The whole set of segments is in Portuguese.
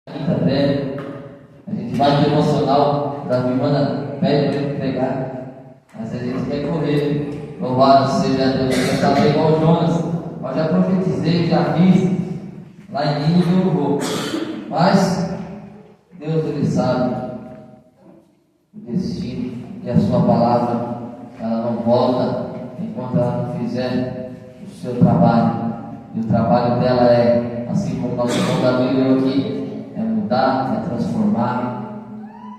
Quinta breve, a gente vai no emocional da irmã, pede para ele pregar, mas a gente quer correr. Louvado seja Deus. Eu estava igual o Jonas, eu já profetizei, já fiz, lá em Nínive eu vou, mas Deus ele sabe o destino e a sua palavra, ela não volta enquanto ela não fizer o seu trabalho, e o trabalho dela é, assim como nosso irmão Davi leu aqui, é mudar, é transformar.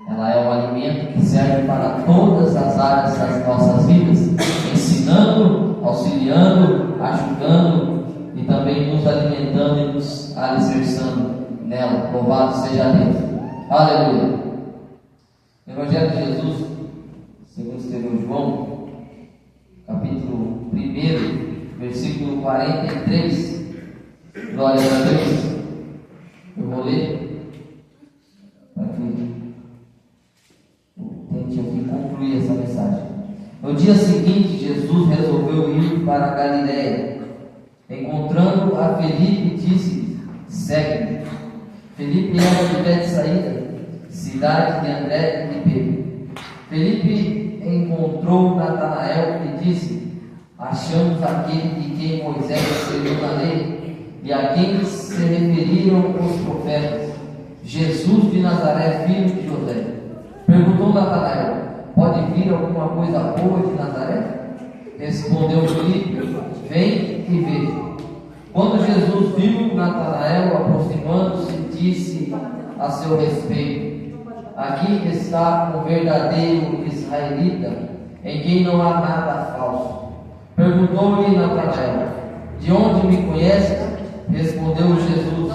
Ela é um alimento que serve para todas as áreas das nossas vidas, ensinando, auxiliando, ajudando e também nos alimentando e nos alicerçando nela. Louvado seja Deus. Aleluia. Evangelho de Jesus, segundo escreveu João, capítulo 1, versículo 43. Glória a Deus. Eu vou ler para que tente aqui concluir essa mensagem. No dia seguinte, Jesus resolveu ir para a Galiléia. Encontrando a Felipe, disse: segue-me. Felipe era de Betsaída, cidade de André e de Pedro. Felipe encontrou Natanael e disse: achamos aquele de quem Moisés escreveu na lei e a quem se referiram os profetas, Jesus de Nazaré, filho de José. Perguntou Natanael: pode vir alguma coisa boa de Nazaré? Respondeu Felipe: vem e vê. Quando Jesus viu Natanael aproximando-se, disse a seu respeito: aqui está um verdadeiro israelita, em quem não há nada falso. Perguntou-lhe Natanael: de onde me conheces? Respondeu Jesus: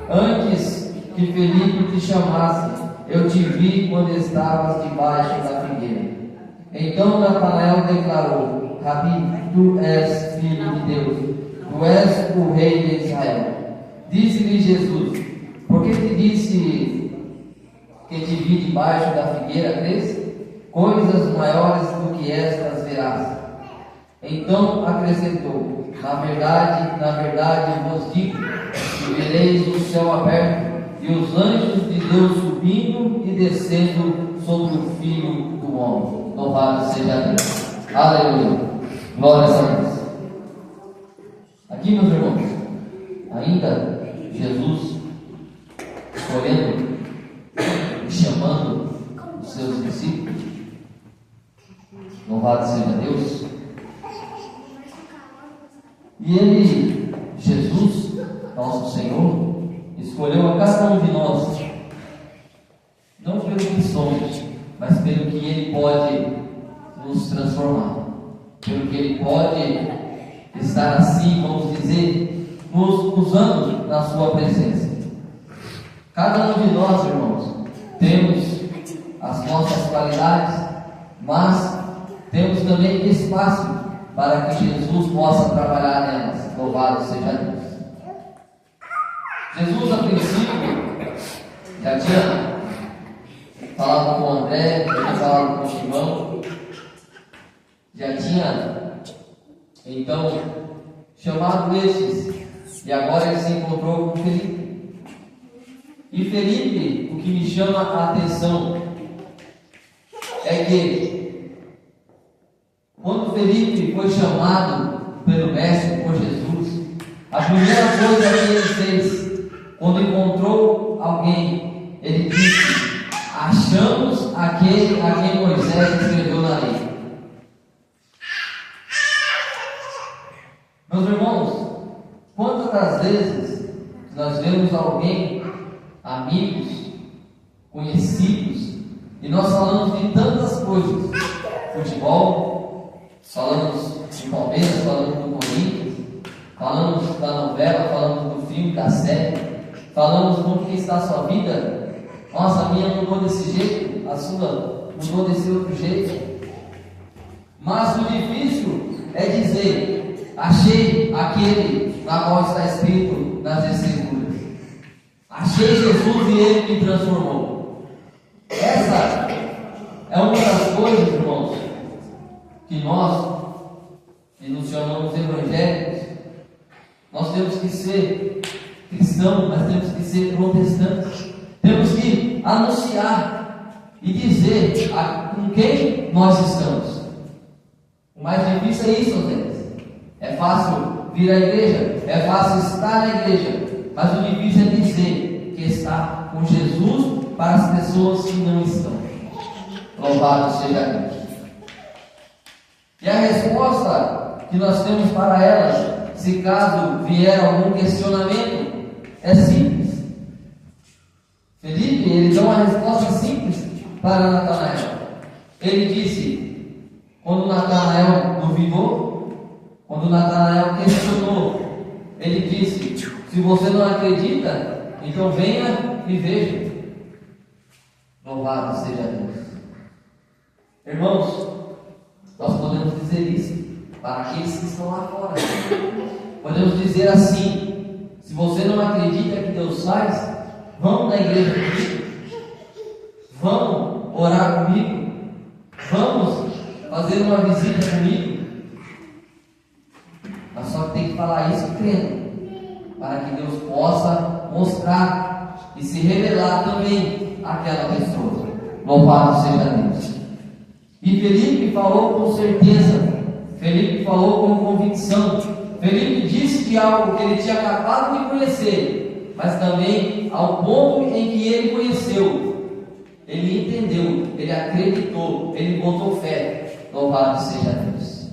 antes que Felipe te chamasse, eu te vi quando estavas debaixo da figueira. Então Natanael declarou: Rabi, tu és filho de Deus, tu és o rei de Israel. Disse-lhe Jesus: por que te disse que te vi debaixo da figueira, crês? Coisas maiores do que estas verás. Então acrescentou: na verdade vos digo que vereis o céu aberto e os anjos de Deus subindo e descendo sobre o Filho do Homem. Louvado seja Deus. Aleluia. Glória a Deus. Aqui, meus irmãos, ainda Jesus escolhendo e chamando os seus discípulos. Louvado seja Deus. E ele, Jesus, nosso Senhor, escolheu a cada um de nós, não pelo que somos, mas pelo que Ele pode nos transformar, pelo que Ele pode estar assim, vamos dizer, nos usando na Sua presença. Cada um de nós, irmãos, temos as nossas qualidades, mas temos também espaço para que Jesus possa trabalhar nelas. Louvado seja Deus. Jesus, a princípio, já tinha falado com André, já tinha falado com Simão, já tinha, então, chamado estes, e agora ele se encontrou com Felipe. E Felipe, o que me chama a atenção é que, quando Felipe foi chamado pelo Mestre, por Jesus, a primeira coisa que ele fez, quando encontrou alguém, ele disse: achamos aquele a quem Moisés escreveu na lei. Meus irmãos, quantas das vezes nós vemos alguém, amigos, conhecidos, e nós falamos de tantas coisas, futebol, falamos de Palmeiras, falamos do Corinthians, falamos da novela, falamos do filme, da série, falamos como que está a sua vida. Nossa, a minha mudou desse jeito, a sua mudou desse outro jeito. Mas o difícil é dizer: achei aquele na qual está escrito nas Escrituras. Achei Jesus e Ele me transformou. Essa é uma das coisas, irmãos, que nós, que nos chamamos evangélicos, nós temos que ser cristãos cristão, mas temos que ser protestantes. Temos que anunciar e dizer com quem nós estamos. O mais difícil é isso, às vezes. É fácil vir à igreja, é fácil estar na igreja, mas o difícil é dizer que está com Jesus para as pessoas que não estão. Louvado seja Deus. E a resposta que nós temos para elas, se caso vier algum questionamento, é simples. Felipe, ele deu uma resposta simples para Natanael. Ele disse, quando Natanael duvidou, quando Natanael questionou, ele disse, se você não acredita, então venha e veja. Louvado seja Deus. Irmãos, nós podemos dizer isso para aqueles que estão lá fora. Podemos dizer assim, se você não acredita que Deus faz, vamos na igreja comigo, vamos orar comigo, vamos fazer uma visita comigo. Mas só que tem que falar isso crendo, para que Deus possa mostrar e se revelar também àquela pessoa. Louvado seja Deus. E Felipe falou com certeza, Felipe falou com convicção, Felipe disse de algo que ele tinha acabado de conhecer, mas também ao ponto em que ele conheceu, ele entendeu, ele acreditou, ele botou fé. Louvado seja Deus.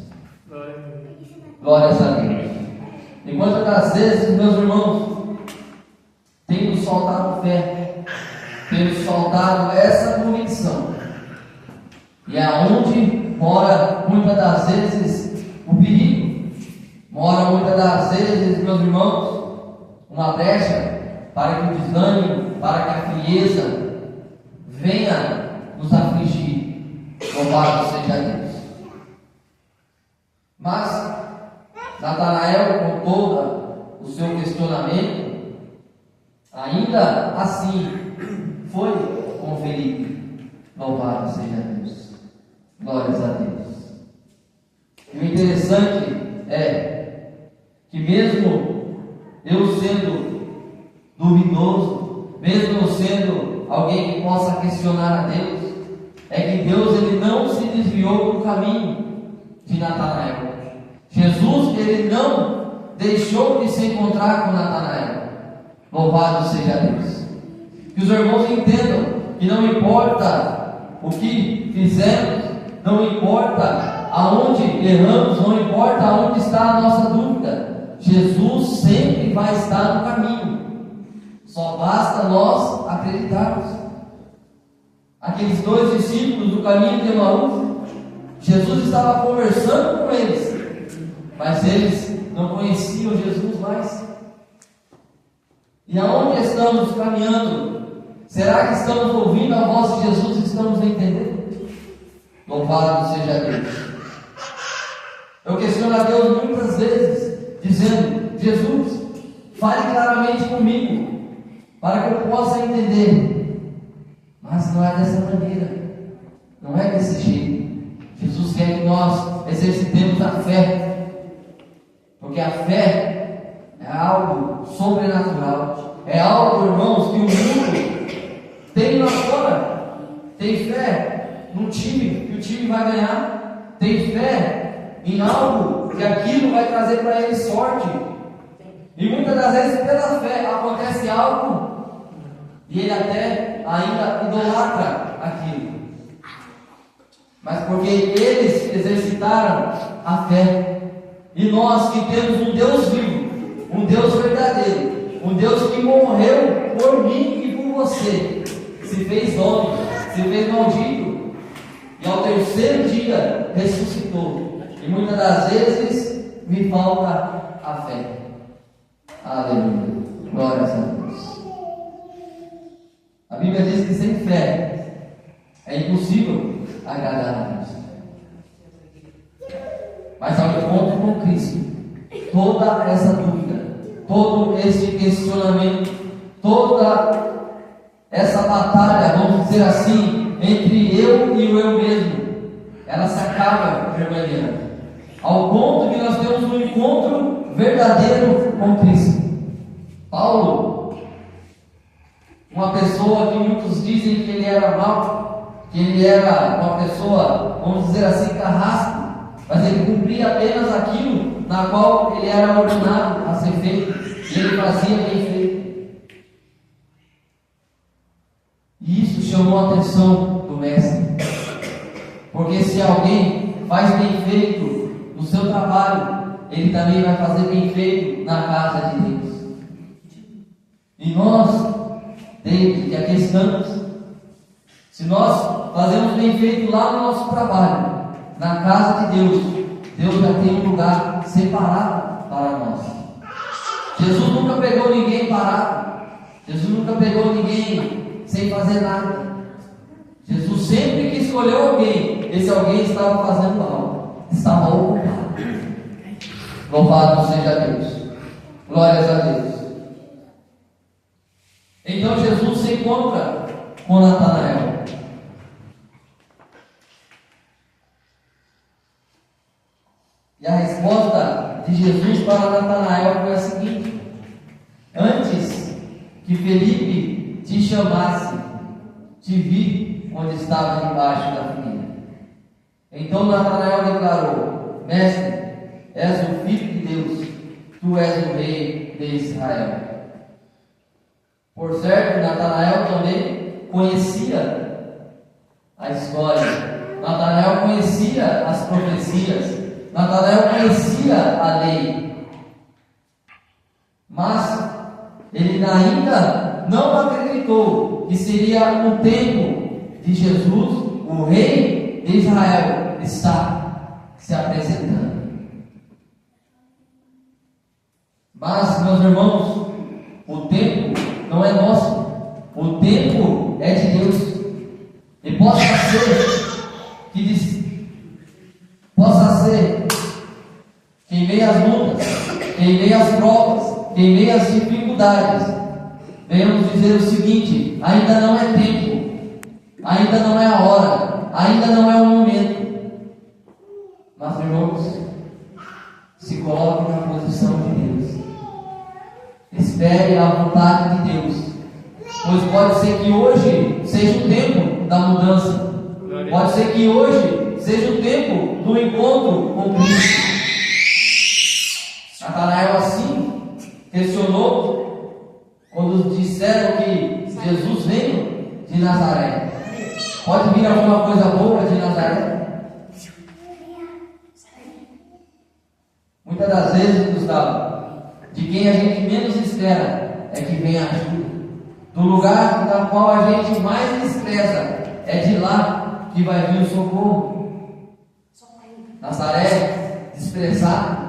Glórias a Deus. E quantas das vezes, meus irmãos, temos soltado fé, temos soltado essa convicção, e é onde mora muitas das vezes o perigo, mora muitas das vezes, meus irmãos, uma brecha para que o desânimo, para que a frieza venha nos afligir. Louvado seja Deus. Mas Natanael, com todo o seu questionamento, ainda assim foi com Felipe. Louvado seja Deus. Glórias a Deus. E o interessante é que mesmo eu sendo duvidoso, mesmo eu sendo alguém que possa questionar a Deus, é que Deus ele não se desviou do caminho de Natanael. Jesus ele não deixou de se encontrar com Natanael. Louvado seja Deus. Que os irmãos entendam que não importa o que fizemos, não importa aonde erramos, não importa aonde está a nossa dúvida, Jesus sempre vai estar no caminho. Só basta nós acreditarmos. Aqueles dois discípulos do caminho de Emaús, Jesus estava conversando com eles, mas eles não conheciam Jesus mais. E aonde estamos caminhando? Será que estamos ouvindo a voz de Jesus e estamos entendendo? Louvado seja Deus. Eu questiono a Deus muitas vezes, dizendo, Jesus, fale claramente comigo, para que eu possa entender. Mas não é dessa maneira, não é desse jeito. Jesus quer que nós exercitemos a fé, porque a fé é algo sobrenatural, é algo, irmãos, que o mundo tem lá fora. Tem fé no time, que o time vai ganhar, tem fé em algo, que aquilo vai trazer para ele sorte, e muitas das vezes pela fé acontece algo, e ele até ainda idolatra aquilo, mas porque eles exercitaram a fé. E nós que temos um Deus vivo, um Deus verdadeiro, um Deus que morreu por mim e por você, se fez homem, se fez maldito, e ao terceiro dia ressuscitou. E muitas das vezes me falta a fé. Aleluia, glórias a Deus. A Bíblia diz que sem fé é impossível agradar a Deus. Mas ao encontro com Cristo, toda essa dúvida, todo esse questionamento, toda essa batalha, vamos dizer assim, entre eu e o eu mesmo, ela se acaba permanecendo, ao ponto que nós temos um encontro verdadeiro com Cristo. Paulo, uma pessoa que muitos dizem que ele era mau, que ele era uma pessoa, vamos dizer assim, carrasco, mas ele cumpria apenas aquilo na qual ele era ordenado a ser feito, e ele fazia bem feito. E isso chamou a atenção do mestre, porque se alguém faz bem feito no seu trabalho, ele também vai fazer bem feito na casa de Deus. E nós, desde que aqui estamos, se nós fazemos bem feito lá no nosso trabalho, na casa de Deus, Deus já tem um lugar separado para nós. Jesus nunca pegou ninguém parado. Jesus nunca pegou ninguém sem fazer nada. Jesus sempre que escolheu alguém, esse alguém estava fazendo algo, estava ocupado. Louvado seja Deus. Glórias a Deus. Então Jesus se encontra com Natanael. E a resposta de Jesus para Natanael foi a seguinte: antes que Felipe te chamasse, te vi onde estava debaixo da figueira. Então Natanael declarou: Mestre, és o Filho de Deus, tu és o Rei de Israel. Por certo, Natanael também conhecia a história, Natanael conhecia as profecias, Natanael conhecia a lei, mas ele ainda não acreditou que seria o tempo de Jesus, o Rei de Israel, estar se apresentando. Mas, meus irmãos, o tempo não é nosso, o tempo é de Deus. E possa ser que em meio às lutas, que em meio às provas, que em meio às dificuldades, venhamos dizer o seguinte: ainda não é tempo, ainda não é a hora, ainda não é o momento. Mas, irmãos, se coloque na posição de Deus. Espere a vontade de Deus, pois pode ser que hoje seja o tempo da mudança, pode ser que hoje seja o tempo do encontro com Cristo. Natanael assim questionou quando disseram que Jesus veio de Nazaré. Pode vir alguma coisa boa de Nazaré? Muitas das vezes, Gustavo, de quem a gente menos espera é que vem a ajuda. Do lugar da qual a gente mais despreza, é de lá que vai vir o socorro. Nazaré, desprezado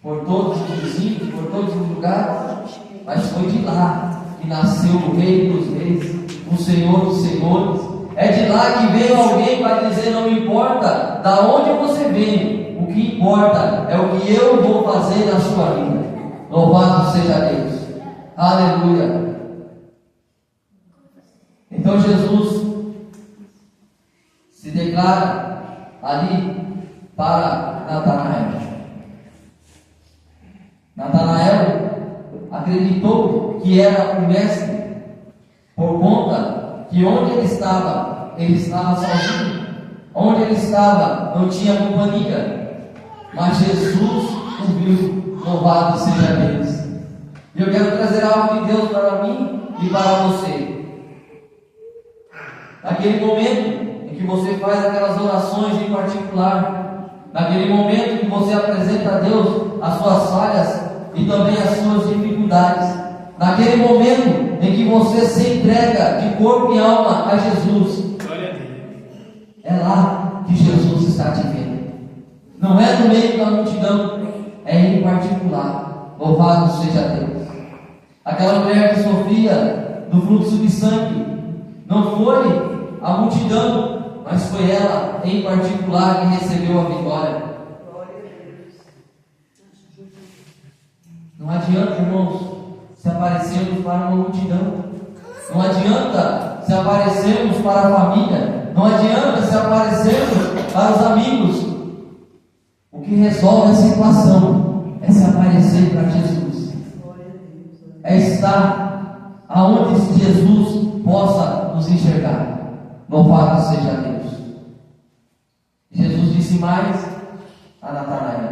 por todos os vizinhos, por todos os lugares, mas foi de lá que nasceu o Rei dos Reis, o Senhor dos Senhores. É de lá que veio alguém para dizer: não importa da onde você vem, o que importa é o que eu vou fazer na sua vida. Louvado seja Deus. Aleluia. Então Jesus se declara ali para Natanael. Natanael acreditou que era o mestre, por conta que onde ele estava sozinho. Onde ele estava não tinha companhia, mas Jesus o viu. Louvado seja Deus. E eu quero trazer algo de Deus para mim e para você. Naquele momento em que você faz aquelas orações em particular, naquele momento que você apresenta a Deus as suas falhas e também as suas dificuldades, naquele momento em que você se entrega de corpo e alma a Jesus, é lá que Jesus está te vendo. Não é no meio da multidão, é em particular. Louvado seja Deus. Aquela mulher que sofria do fluxo de sangue, não foi a multidão, mas foi ela em particular que recebeu a vitória. Não adianta, irmãos, se aparecermos para uma multidão, não adianta se aparecermos para a família, não adianta se aparecermos para os amigos. O que resolve a situação é se aparecer para Jesus, é estar aonde Jesus possa nos enxergar. Louvado seja Deus. Jesus disse mais a Natanael,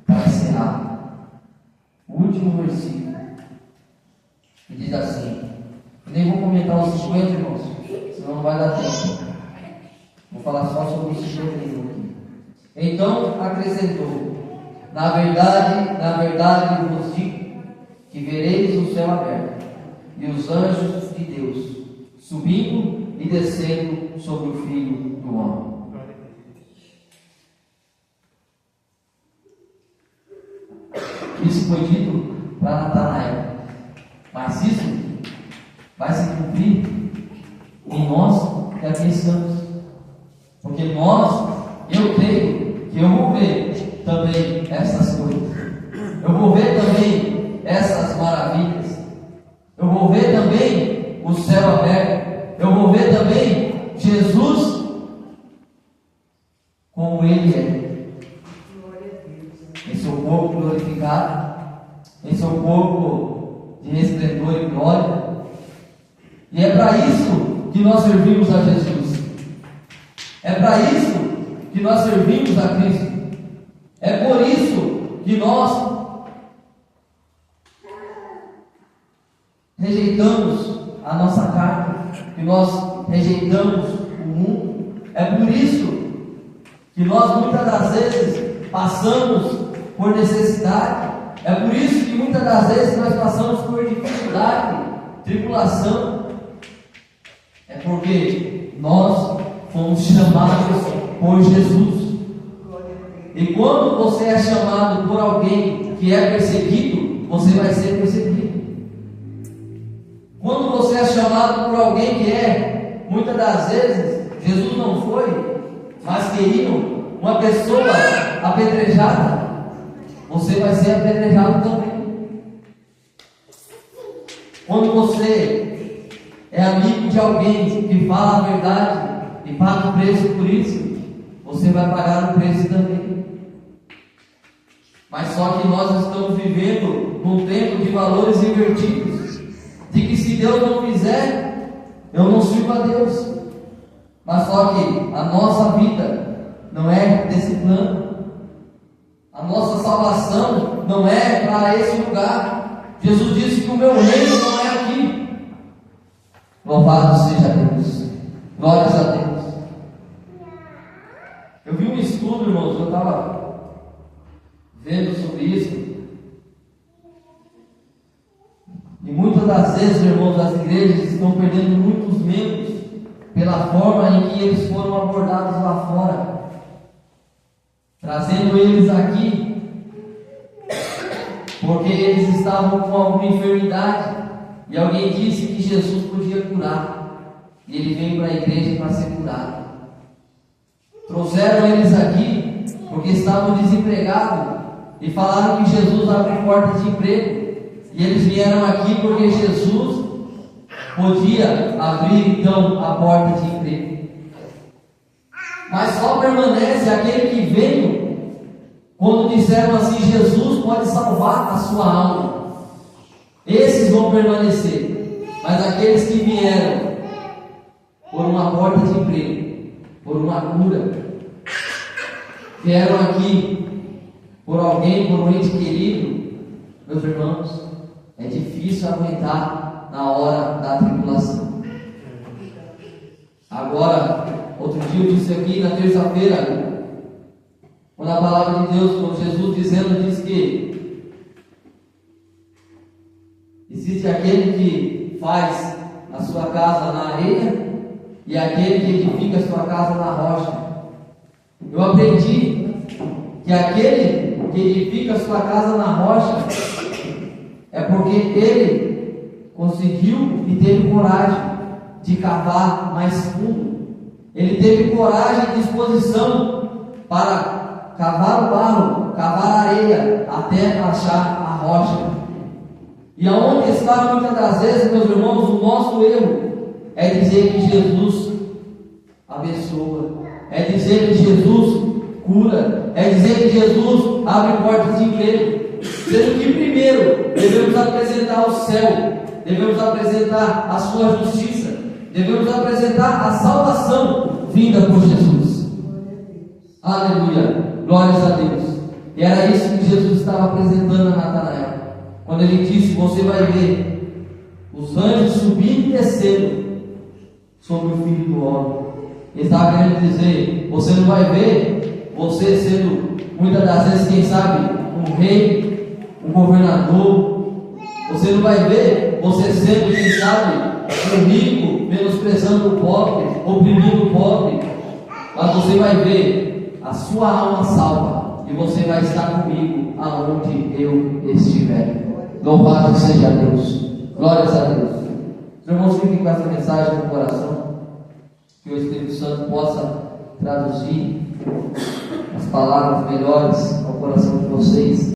para encerrar, o último versículo, que diz assim, nem vou comentar os 50, irmãos, senão não vai dar tempo. Vou falar só sobre os 51 aqui. Então acrescentou, na verdade vos digo, que vereis o céu aberto, e os anjos de Deus, subindo e descendo sobre o Filho do Homem. Isso foi dito para Natanael, mas isso vai se cumprir em nós que aqui estamos, porque eu creio que eu vou ver também essas coisas, eu vou ver também essas maravilhas, eu vou ver também o céu aberto, eu vou ver também Jesus como Ele é, em seu corpo glorificado, em seu corpo de resplendor e glória. E é para isso que nós servimos a Jesus, é para isso que nós servimos a Cristo, é por isso que nós rejeitamos a nossa carne, que nós rejeitamos o mundo, é por isso que nós muitas das vezes passamos por necessidade, é por isso que muitas das vezes nós passamos por dificuldade, tribulação, é porque nós fomos chamados por Jesus. E quando você é chamado por alguém que é perseguido, você vai ser perseguido. Quando você é chamado por alguém que é, muitas das vezes, Jesus não foi, mas querido, uma pessoa apedrejada, você vai ser apedrejado também. Quando você é amigo de alguém que fala a verdade e paga o preço por isso, você vai pagar o preço também. Mas só que nós estamos vivendo num tempo de valores invertidos, de que se Deus não fizer, eu não sirvo a Deus. Mas só que a nossa vida não é desse plano. A nossa salvação não é para esse lugar. Jesus disse que o meu reino não é aqui. Louvado seja Deus. Glórias a Deus. Eu vi um estudo, irmãos, eu estava vendo sobre isso. E muitas das vezes, irmãos, as igrejas estão perdendo muitos membros pela forma em que eles foram abordados lá fora, trazendo eles aqui porque eles estavam com alguma enfermidade e alguém disse que Jesus podia curar, e ele veio para a igreja para ser curado. Trouxeram eles aqui porque estavam desempregados e falaram que Jesus abriu porta de emprego, e eles vieram aqui porque Jesus podia abrir então a porta de emprego. Mas só permanece aquele que veio quando disseram assim: Jesus pode salvar a sua alma. Esses vão permanecer. Mas aqueles que vieram por uma porta de emprego, por uma cura, vieram aqui por alguém, por um ente querido, meus irmãos, é difícil aguentar na hora da tribulação. Agora, outro dia eu disse aqui na terça-feira, quando a palavra de Deus, quando Jesus diz que existe aquele que faz a sua casa na areia e aquele que edifica a sua casa na rocha. Eu aprendi que aquele que edifica a sua casa na rocha é porque ele conseguiu e teve coragem de cavar mais fundo. Ele teve coragem e disposição para cavar o barro, cavar a areia, até achar a rocha. E aonde está muitas das vezes, meus irmãos, o nosso erro é dizer que Jesus abençoa, é dizer que Jesus cura, é dizer que Jesus abre portas de emprego, sendo que primeiro devemos apresentar o céu devemos apresentar a sua justiça, devemos apresentar a salvação vinda por Jesus. Aleluia, glórias a Deus. E era isso que Jesus estava apresentando a Natanael, quando ele disse: você vai ver os anjos subindo e descendo sobre o Filho do Homem. Ele estava querendo dizer: você não vai ver você sendo, muitas das vezes, quem sabe, um rei, um governador. Você não vai ver você sendo, quem sabe, um rico, menosprezando o pobre, oprimindo o pobre. Mas você vai ver a sua alma salva, e você vai estar comigo aonde eu estiver. Louvado seja Deus, glórias a Deus. Os irmãos, fiquem com essa mensagem no coração, que o Espírito Santo possa traduzir as palavras melhores ao coração de vocês.